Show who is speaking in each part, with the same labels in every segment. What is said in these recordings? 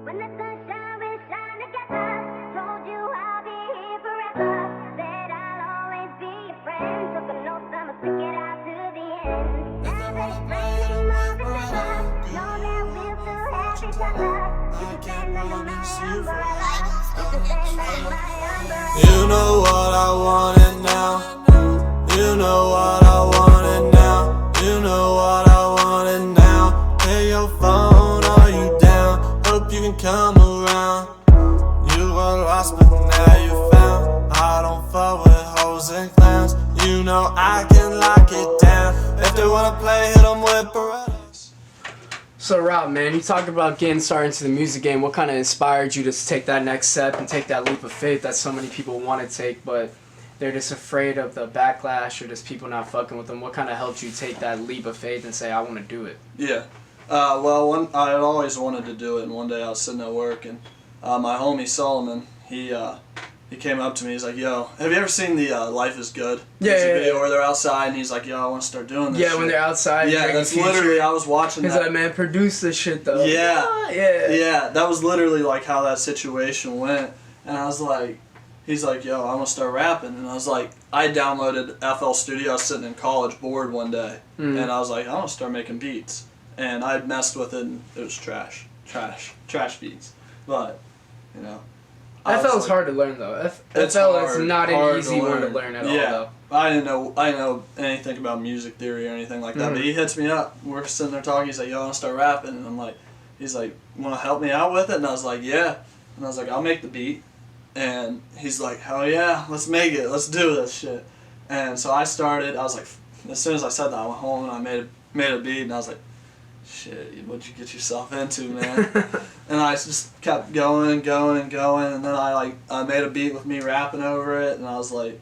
Speaker 1: When the sunshine will shine together, told you I'll be here forever. Said I'll always be your friend. Took an oath, I'ma stick it out to the end. Now that it's raining more than ever, know that we'll still have each other. You can stand under my umbrella. You can stand under my umbrella.
Speaker 2: You know what I wanted now. You know what I wanted now. You know what I wanted now. Hey, your phone, are you down? Hope you can come around. You were lost but now you found. I don't fuck with hoes and clowns. You know I can lock it down. If they wanna play, hit them with Berettas.
Speaker 3: So Rob, man, you talked about getting started into the music game. What kind of inspired you to take that next step and take that leap of faith that so many people want to take, but they're just afraid of the backlash or just people not fucking with them? What kind of helped you take that leap of faith and say, I want to do it?
Speaker 4: Yeah. Well, I had always wanted to do it, and one day I was sitting at work, and my homie Solomon, he came up to me. He's like, "Yo, have you ever seen the Life Is Good music video where they're outside?" And he's like, "Yo, I want to start doing this."
Speaker 3: Yeah,
Speaker 4: shit.
Speaker 3: when they're outside.
Speaker 4: Yeah, that's literally. I was watching
Speaker 3: He's
Speaker 4: that.
Speaker 3: like, man, produce this shit though.
Speaker 4: Yeah.
Speaker 3: Yeah.
Speaker 4: That was literally like how that situation went, and I was like, he's like, "Yo, I want to start rapping," and I was like, I downloaded FL Studio. I was sitting in college bored one day, and I was like, I want to start making beats, and I messed with it, and it was trash beats, but you know.
Speaker 3: FL is hard to learn though.
Speaker 4: It's
Speaker 3: FL
Speaker 4: hard,
Speaker 3: is not
Speaker 4: hard
Speaker 3: an easy one to learn at all though.
Speaker 4: I didn't know anything about music theory or anything like that, but he hits me up. We're sitting there talking. He's like, "Yo, I want to start rapping," and I'm like, he's like, "Want to help me out with it?" And I was like, "Yeah," and I was like, "I'll make the beat," and he's like, "Hell yeah, let's make it. Let's do this shit." And so I started. I was like, as soon as I said that, I went home and I made a beat, and I was like, shit, what'd you get yourself into, man? And I just kept going, and then I made a beat with me rapping over it, and I was like,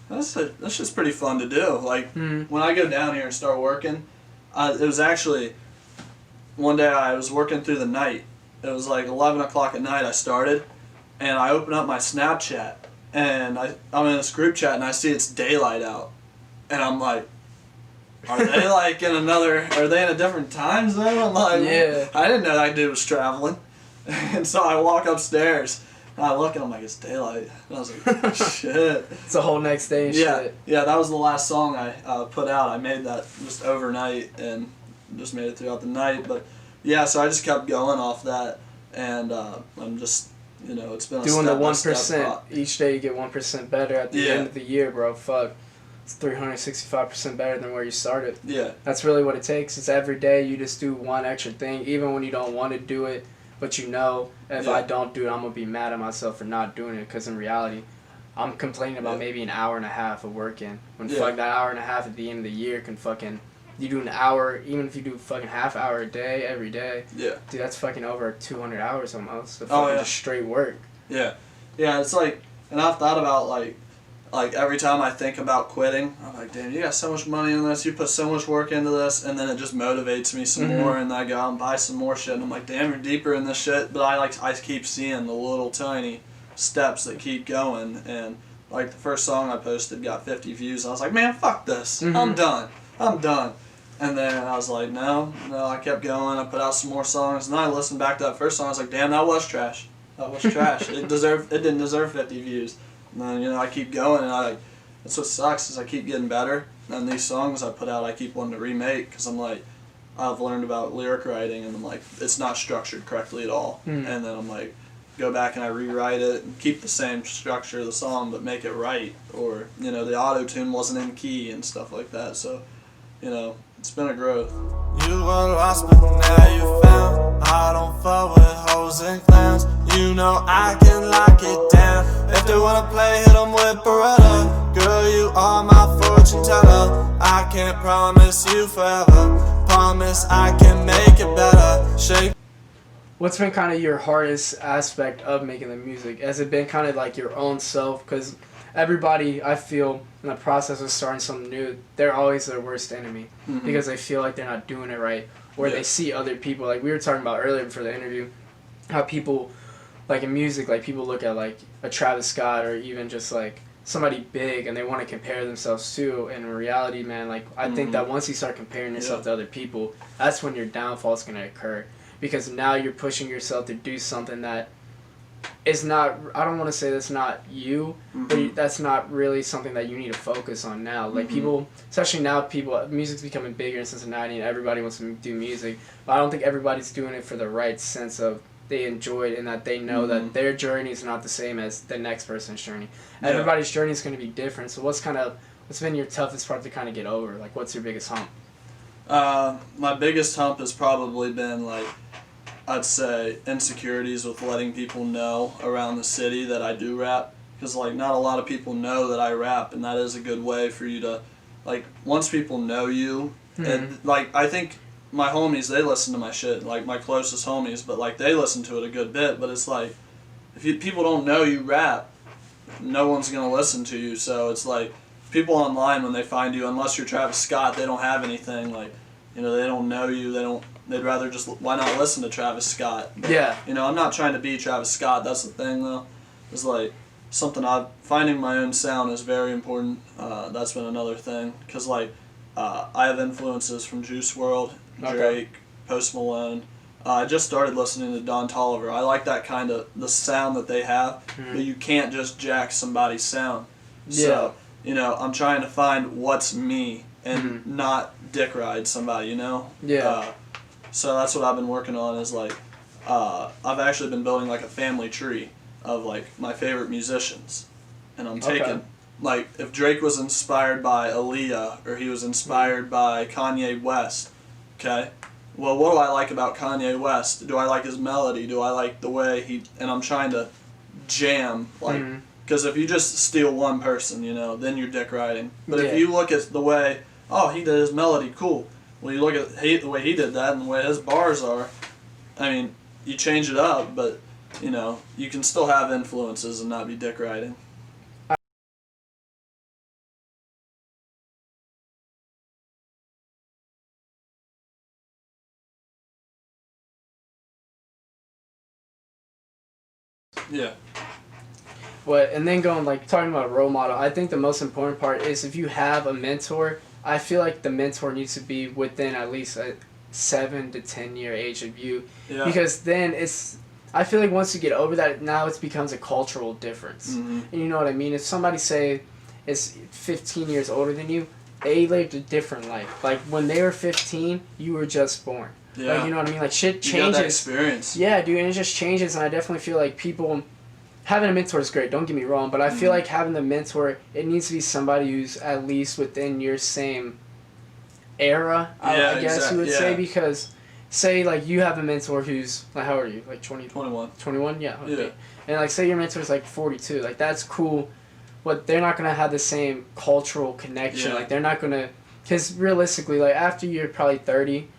Speaker 4: that's just pretty fun to do. Like, when I go down here and start working, it was actually, one day I was working through the night. It was like 11 o'clock at night I started, and I open up my Snapchat, and I'm in this group chat, and I see it's daylight out, and I'm like, are they like are they in a different time zone? I'm like,
Speaker 3: yeah.
Speaker 4: I didn't know that dude was traveling. And so I walk upstairs, and I look, and I'm like, it's daylight. And I was like, shit.
Speaker 3: It's a whole next day and shit.
Speaker 4: Yeah, that was the last song I put out. I made that just overnight, and just made it throughout the night. But yeah, so I just kept going off that, and I'm just, it's been
Speaker 3: doing the
Speaker 4: 1%.
Speaker 3: Each day you get 1% better at the end of the year, bro. Fuck. It's 365% better than where you started.
Speaker 4: Yeah.
Speaker 3: That's really what it takes. It's every day you just do one extra thing, even when you don't want to do it. But if I don't do it, I'm going to be mad at myself for not doing it. Because in reality, I'm complaining about maybe an hour and a half of working. When fuck that hour and a half at the end of the year can fucking... You do an hour, even if you do fucking half hour a day, every day.
Speaker 4: Yeah.
Speaker 3: Dude, that's fucking over 200 hours almost of fucking just straight work.
Speaker 4: Yeah. Yeah, it's like... And I've thought about, like every time I think about quitting, I'm like, damn, you got so much money in this, you put so much work into this, and then it just motivates me some more, and I go out and buy some more shit, and I'm like, damn, you're deeper in this shit, but I keep seeing the little tiny steps that keep going, and like the first song I posted got 50 views, and I was like, man, fuck this, I'm done, and then I was like, no, I kept going, I put out some more songs, and then I listened back to that first song, I was like, damn, that was trash, it didn't deserve 50 views. And then, I keep going, and that's what sucks, is I keep getting better, and these songs I put out, I keep wanting to remake, because I'm like, I've learned about lyric writing, and I'm like, it's not structured correctly at all, and then I'm like, go back and I rewrite it, and keep the same structure of the song, but make it right, or, the auto-tune wasn't in key, and stuff like that, so, it's been a growth.
Speaker 2: You were lost but now you found. I don't fuck with hoes and clowns. You know I can lock it down. If they wanna play, hit them with Beretta. Girl, you are my fortune teller. I can't promise you forever. Promise I can make it better. Shake.
Speaker 3: What's been kind of your hardest aspect of making the music? Has it been kind of like your own self? Because everybody, I feel, in the process of starting something new, they're always their worst enemy. Because they feel like they're not doing it right. Or they see other people, like we were talking about earlier before the interview, how people, like in music, like people look at like a Travis Scott or even just like somebody big and they want to compare themselves to. And in reality, man, like I think that once you start comparing yourself to other people, that's when your downfall is going to occur. because now you're pushing yourself to do something that is not, I don't want to say that's not you, but that's not really something that you need to focus on now. Like people, especially now, music's becoming bigger in Cincinnati and everybody wants to do music, but I don't think everybody's doing it for the right sense of they enjoy it and that they know that their journey is not the same as the next person's journey.
Speaker 4: Yeah.
Speaker 3: Everybody's journey is going to be different. So what's been your toughest part to kind of get over? Like, what's your biggest hump?
Speaker 4: My biggest hump has probably been, like, I'd say insecurities with letting people know around the city that I do rap. Because, like, not a lot of people know that I rap, and that is a good way for you to, like, once people know you, and, like, I think my homies, they listen to my shit, like, my closest homies, but, like, they listen to it a good bit, but it's like, if people don't know you rap, no one's going to listen to you, so it's like, people online, when they find you, unless you're Travis Scott, they don't have anything, like, you know, they don't know you, they'd rather just, why not listen to Travis Scott? But,
Speaker 3: Yeah.
Speaker 4: you know, I'm not trying to be Travis Scott, that's the thing, though. It's like, finding my own sound is very important. That's been another thing, because, like, I have influences from Juice WRLD, Drake, Post Malone. I just started listening to Don Toliver. I like that kind of, the sound that they have, but you can't just jack somebody's sound. So, you know, I'm trying to find what's me and not dick ride somebody, you know?
Speaker 3: Yeah.
Speaker 4: So that's what I've been working on is, like, I've actually been building, like, a family tree of, like, my favorite musicians. And I'm taking, like, if Drake was inspired by Aaliyah or he was inspired by Kanye West, okay? Well, what do I like about Kanye West? Do I like his melody? Do I like the way and I'm trying to jam, like, because if you just steal one person, you know, then you're dick riding. But if you look at the way, oh, he did his melody, cool. Well, you look at the way he did that and the way his bars are, I mean, you change it up, but, you know, you can still have influences and not be dick riding. Yeah.
Speaker 3: But and then talking about a role model, I think the most important part is if you have a mentor, I feel like the mentor needs to be within at least a 7 to 10 year age of you, because then I feel like once you get over that, now it becomes a cultural difference. And you know what I mean? If somebody say is 15 years older than you, they lived a different life. Like when they were 15, you were just born.
Speaker 4: Yeah.
Speaker 3: Like, you know what I mean? Like shit changes.
Speaker 4: You got that experience.
Speaker 3: Yeah, dude, and it just changes, and I definitely feel like people having a mentor is great. Don't get me wrong, but I feel like having the mentor, it needs to be somebody who's at least within your same era. I guess you would say, because say like you have a mentor who's like, how old are you? Like
Speaker 4: 21.
Speaker 3: 21? Yeah. Okay. And like say your mentor's like 42. Like that's cool, but they're not gonna have the same cultural connection. Like they're not gonna, because realistically, like after you're probably 30.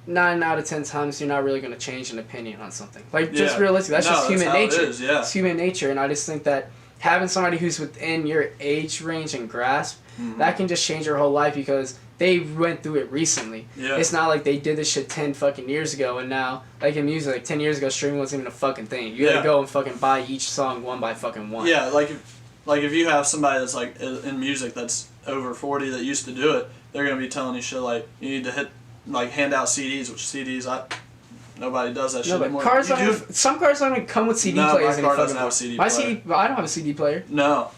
Speaker 3: 9 out of 10 times you're not really going to change an opinion on something. Like, just realistic. That's just human nature.
Speaker 4: It is,
Speaker 3: It's human nature, and I just think that having somebody who's within your age range and grasp, that can just change your whole life because they went through it recently. Yeah. It's not like they did this shit 10 fucking years ago, and now, like in music, like 10 years ago, streaming wasn't even a fucking thing. You gotta go and fucking buy each song one by fucking one.
Speaker 4: Yeah, like if you have somebody that's like in music that's over 40 that used to do it, they're going to be telling you shit like, you need to hand out CDs, which CDs, nobody does that shit anymore.
Speaker 3: Some cars don't even come with CD players.
Speaker 4: No, my car doesn't have a CD player.
Speaker 3: I don't have a CD player.
Speaker 4: No.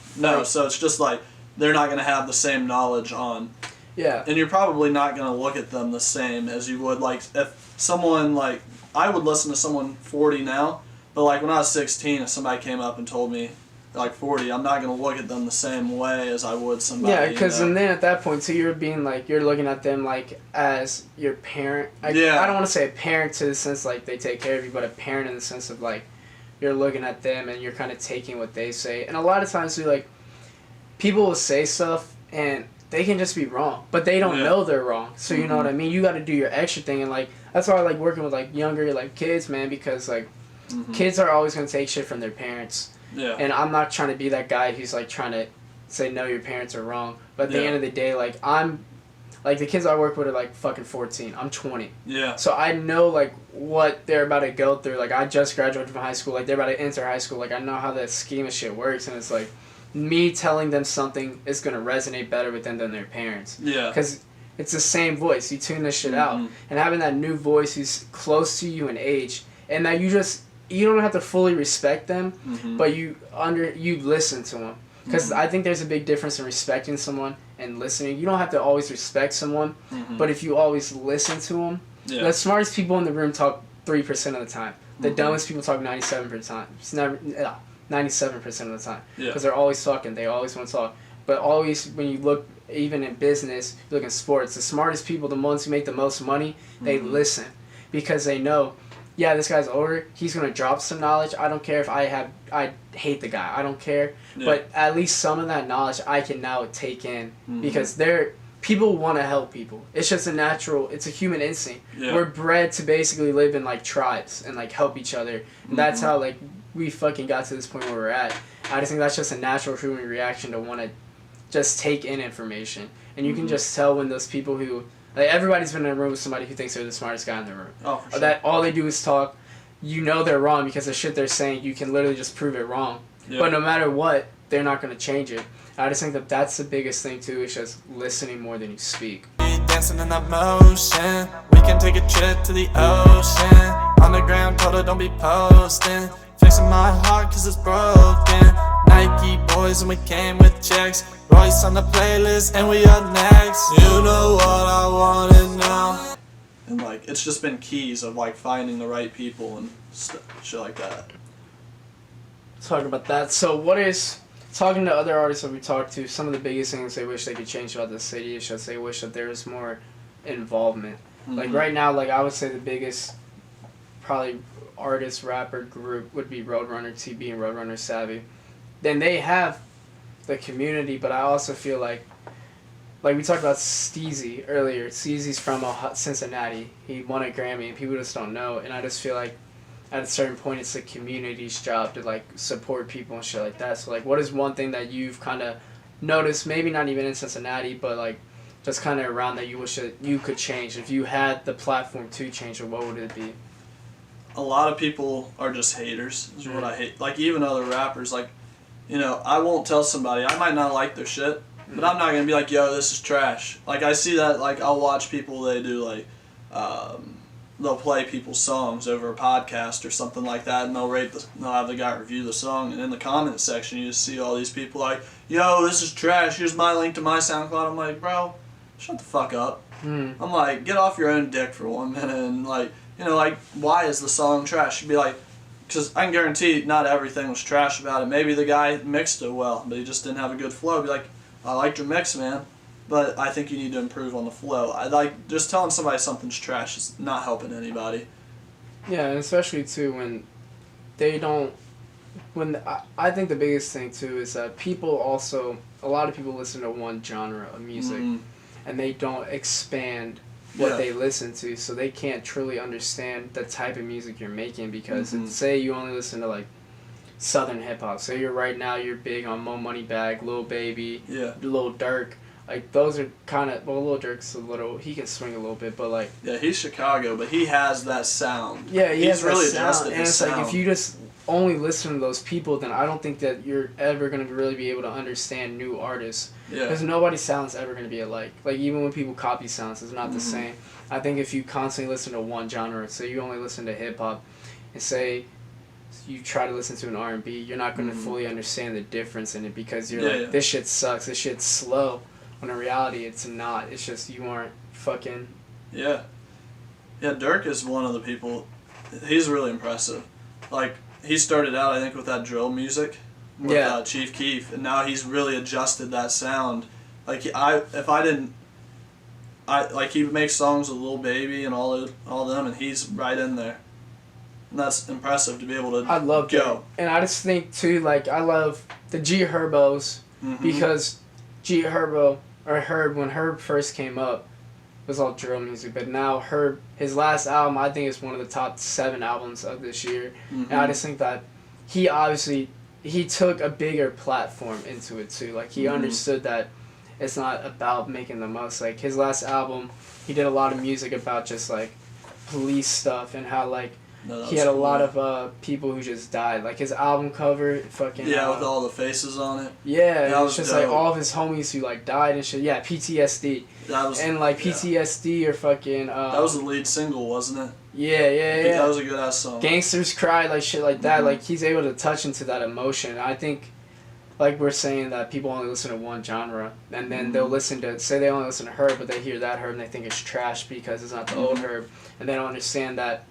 Speaker 4: So it's just like, they're not going to have the same knowledge on.
Speaker 3: Yeah.
Speaker 4: And you're probably not going to look at them the same as you would, like, if someone, like, I would listen to someone 40 now, but, like, when I was 16, if somebody came up and told me, like 40, I'm not going to look at them the same way as I would somebody.
Speaker 3: Yeah, because and then at that point, so you're being like, you're looking at them like as your parent. I don't want to say a parent to the sense like they take care of you, but a parent in the sense of like you're looking at them and you're kind of taking what they say. And a lot of times, people will say stuff and they can just be wrong, but they don't know they're wrong. So you know what I mean? You got to do your extra thing, and like that's why I like working with like younger like kids, man, because like kids are always going to take shit from their parents. Yeah. And I'm not trying to be that guy who's like trying to say no, your parents are wrong. But at the end of the day, like I'm, like the kids I work with are like fucking 14. I'm 20. Yeah. So I know like what they're about to go through. Like I just graduated from high school. Like they're about to enter high school. Like I know how that scheme of shit works, and it's like me telling them something is gonna resonate better with them than their parents. Yeah. Because it's the same voice. You tune this shit out, and having that new voice who's close to you in age, and that you don't have to fully respect them, but you listen to them. Because I think there's a big difference in respecting someone and listening. You don't have to always respect someone, but if you always listen to them, the smartest people in the room talk 3% of the time. The dumbest people talk 97%. It's never 97% of the time, because they're always talking. They always want to talk. But always, when you look, even in business, you look in sports, the smartest people, the ones who make the most money, they listen, because they know, yeah, this guy's older. He's gonna drop some knowledge. I don't care if I hate the guy. I don't care. Yeah. But at least some of that knowledge I can now take in, because people want to help people. It's just it's a human instinct. Yeah. We're bred to basically live in like tribes and like help each other. And that's how like we fucking got to this point where we're at. I just think that's just a natural human reaction to want to just take in information. And you can just tell when those people who, like, everybody's been in a room with somebody who thinks they're the smartest guy in the room. Oh, for sure. That all they do is talk. You know they're wrong because the shit they're saying, you can literally just prove it wrong. Yep. But no matter what, they're not going to change it. I just think that that's the biggest thing too, is just listening more than you speak.
Speaker 2: Dancing in that motion, we can take a trip to the ocean. On the ground, told her don't be posting. Fixing my heart cause it's broken. Nike boys and we came with checks. Royce on the playlist and we up next. You know what I wanted now.
Speaker 4: And like, it's just been keys of like finding the right people and shit like that.
Speaker 3: Talk about that. So talking to other artists that we talked to, some of the biggest things they wish they could change about the city is just they wish that there was more involvement. Like right now, like I would say the biggest probably artist, rapper group would be Roadrunner TB and Roadrunner Savvy. Then they have the community, but I also feel like we talked about Steezy earlier. Steezy's from Cincinnati. He won a Grammy, and people just don't know. And I just feel like at a certain point, it's the community's job to like support people and shit like that. So like, what is one thing that you've kind of noticed, maybe not even in Cincinnati, but like just kind of around that you wish that you could change? If you had the platform to change it, what would it be?
Speaker 4: A lot of people are just haters, is what I hate. Like, even other rappers, like, you know, I won't tell somebody, I might not like their shit, but I'm not going to be like, yo, this is trash. Like, I see that, like, I'll watch people, they do, like, they'll play people's songs over a podcast or something like that, and they'll have the guy review the song, and in the comment section, you just see all these people like, yo, this is trash, here's my link to my SoundCloud. I'm like, bro, shut the fuck up. I'm like, get off your own dick for 1 minute, and, like, you know, like, why is the song trash? You'd be like, because I can guarantee not everything was trash about it. Maybe the guy mixed it well, but he just didn't have a good flow. Be like, I liked your mix, man, but I think you need to improve on the flow. I like, just telling somebody something's trash is not helping anybody.
Speaker 3: Yeah, and especially too when they don't. I think the biggest thing too is that a lot of people listen to one genre of music, and they don't expand what they listen to, so they can't truly understand the type of music you're making, because say you only listen to like Southern hip hop. Say you're big on Mo Moneybagg, Lil Baby, Lil Durk. Like, those are kind of, well, Lil Durk's he can swing a little bit, but like,
Speaker 4: yeah, he's Chicago, but he has that sound.
Speaker 3: Yeah, he's really adjusted his sound. And it's like, if you just only listen to those people, then I don't think that you're ever going to really be able to understand new artists. Yeah. Because nobody's sound's ever going to be alike. Like, even when people copy sounds, it's not the same. I think if you constantly listen to one genre, so you only listen to hip-hop, and say you try to listen to an R&B, you're not going to fully understand the difference in it, because you're like, this shit sucks, this shit's slow. When in reality, it's not. It's just you aren't fucking...
Speaker 4: Yeah. Yeah, Durk is one of the people... He's really impressive. Like, he started out, I think, with that drill music with Chief Keef, and now he's really adjusted that sound. Like, he makes songs with Lil Baby and all them, and he's right in there. And that's impressive to be able to
Speaker 3: I love go. That. And I just think, too, like, I love the G Herbos, because G Herbo, or Herb, when Herb first came up, it was all drill music, but now Herb, his last album, I think is one of the top 7 albums of this year. And I just think that he took a bigger platform into it too. Like, he understood that it's not about making the most. Like, his last album, he did a lot of music about just like police stuff and how like
Speaker 4: No, that
Speaker 3: he
Speaker 4: was
Speaker 3: had a
Speaker 4: cool.
Speaker 3: lot of people who just died. Like his album cover, fucking
Speaker 4: Yeah, with all the faces on it.
Speaker 3: yeah,
Speaker 4: That
Speaker 3: it was
Speaker 4: was
Speaker 3: just
Speaker 4: dope.
Speaker 3: like all of his homies who like died and shit. Yeah, PTSD
Speaker 4: That was
Speaker 3: and like
Speaker 4: yeah.
Speaker 3: PTSD or fucking
Speaker 4: That was the lead single, wasn't it?
Speaker 3: yeah.
Speaker 4: That was a good ass song.
Speaker 3: Gangsters Cry, like shit like that.
Speaker 4: Mhm.
Speaker 3: Like he's able to touch into that emotion. I think, like we're saying that people only listen to one genre, and then they'll listen to say they only listen to Herb, but they hear that Herb and they think it's trash because it's not the old Herb, and they don't understand that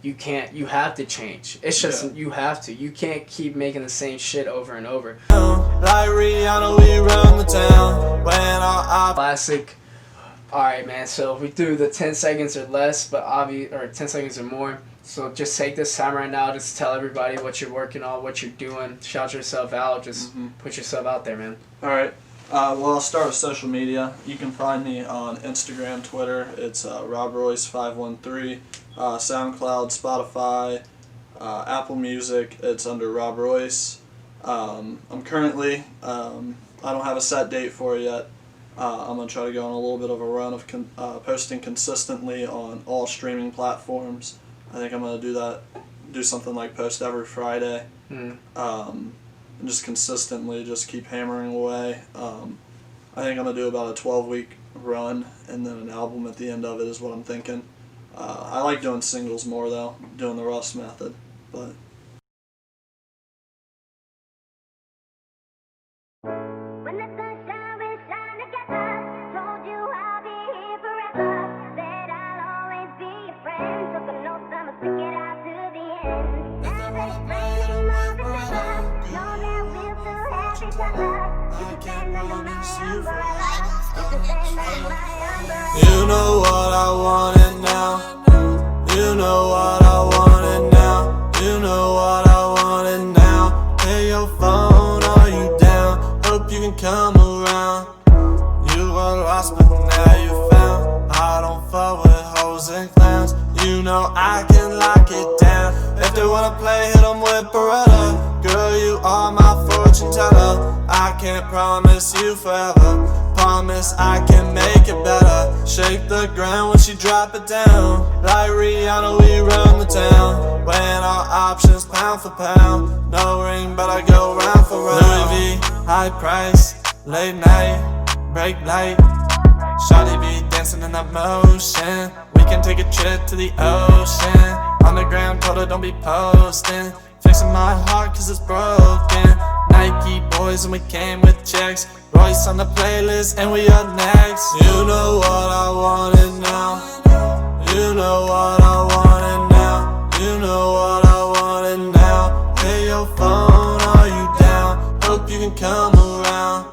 Speaker 3: you can't. You have to change. It's just
Speaker 4: Yeah.
Speaker 3: you have to. You can't keep making the same shit over and over.
Speaker 2: Like Rihanna, we run the town. When our
Speaker 3: Classic. All right, man. So if we do the 10 seconds or less, but or 10 seconds or more. So just take this time right now. Just tell everybody what you're working on, what you're doing. Shout yourself out. Just put yourself out there, man.
Speaker 4: All right. Well, I'll start with social media. You can find me on Instagram, Twitter. It's RobRoyce513. SoundCloud, Spotify, Apple Music. It's under Rob Royce. I'm currently, I don't have a set date for it yet. I'm going to try to go on a little bit of a run of posting consistently on all streaming platforms. I think I'm going to do something like post every Friday. And just consistently just keep hammering away. I think I'm going to do about a 12-week run and then an album at the end of it is what I'm thinking. I like doing singles more though, doing the Russ method. But
Speaker 1: When the sunshine will shine together, told you I'll be here forever. Said I'll always be your friend. Took an oath I'ma stick it out to the end. Now that it's raining more than ever, know that we'll still have each other. You can stand under my umbrella. You can stand under my umbrella.
Speaker 2: You know what I wanted now. You know what I wanted now. You know what I wanted now. Hey, your phone, are you down? Hope you can come around. You were lost, but now you found. I don't fuck with hoes and clowns. You know I can lock it down. If they wanna play, hit 'em with Beretta. Girl, you are my fortune teller. I can't promise you forever. Promise I can make it better. Shake the ground when she drop it down. Like Rihanna, we run the town. Weighing our options pound for pound. No ring, but I go round for round. Louis V, high price, late night, break light. Shawty be dancing in that motion. We can take a trip to the ocean. On the ground, told her don't be posting. Fixing my heart cause it's broken. Nike boys and we came with checks. Royce on the playlist and we up next. You know what I wanted now. You know what I wanted now. You know what I wanted now. Hey, your phone, are you down? Hope you can come around.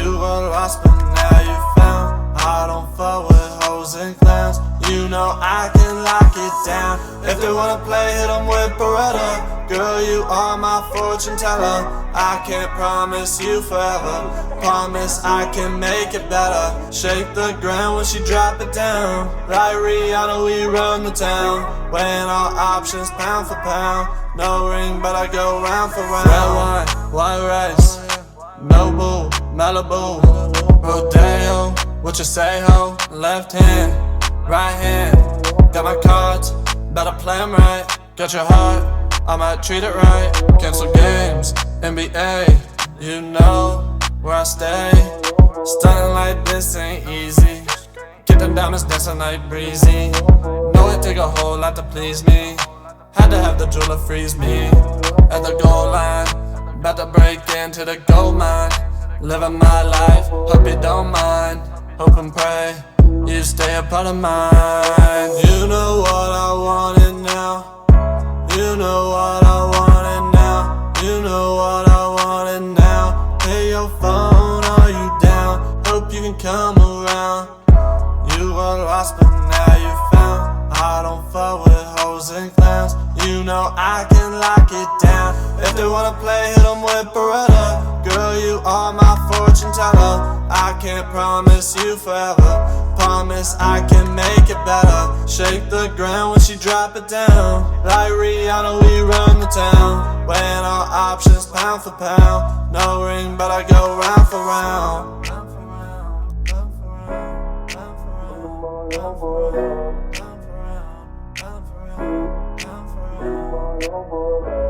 Speaker 2: You were lost but now you found. I don't fuck with hoes and clowns. You know I can lock it down. If they wanna play, hit 'em with Beretta. Girl, you are my fortune teller. I can't promise you forever. Promise I can make it better. Shake the ground when she drop it down. Like Rihanna, we run the town. Weighing our options pound for pound. No ring, but I go round for round. Red wine, white rice, Noble, Malibu, Rodeo. What you say, ho? Left hand, right hand. Got my cards, better play 'em right. Got your heart, I might treat it right. Cancel games, NBA. You know where I stay. Stunning like this ain't easy. Get them diamonds dancing like breezy. Know it take a whole lot to please me. Had to have the jeweler freeze me at the goal line. About to break into the gold mine. Living my life, hope you don't mind. Hope and pray you stay a part of mine. You know what I wanted now. You know what I wanted now. You know what I wanted now. Hey, your phone, are you down? Hope you can come around. You were lost but now you found. I don't fuck with hoes and clowns. You know I can lock it down. If they wanna play, hit 'em with Beretta. Girl, you are my fortune teller. I can't promise you forever. Promise I can make it better. Shake the ground when she drop it down. Like Rihanna, we run the town. Weighing our options pound for pound. No ring, but I go round for round. Round for round.
Speaker 1: no more love.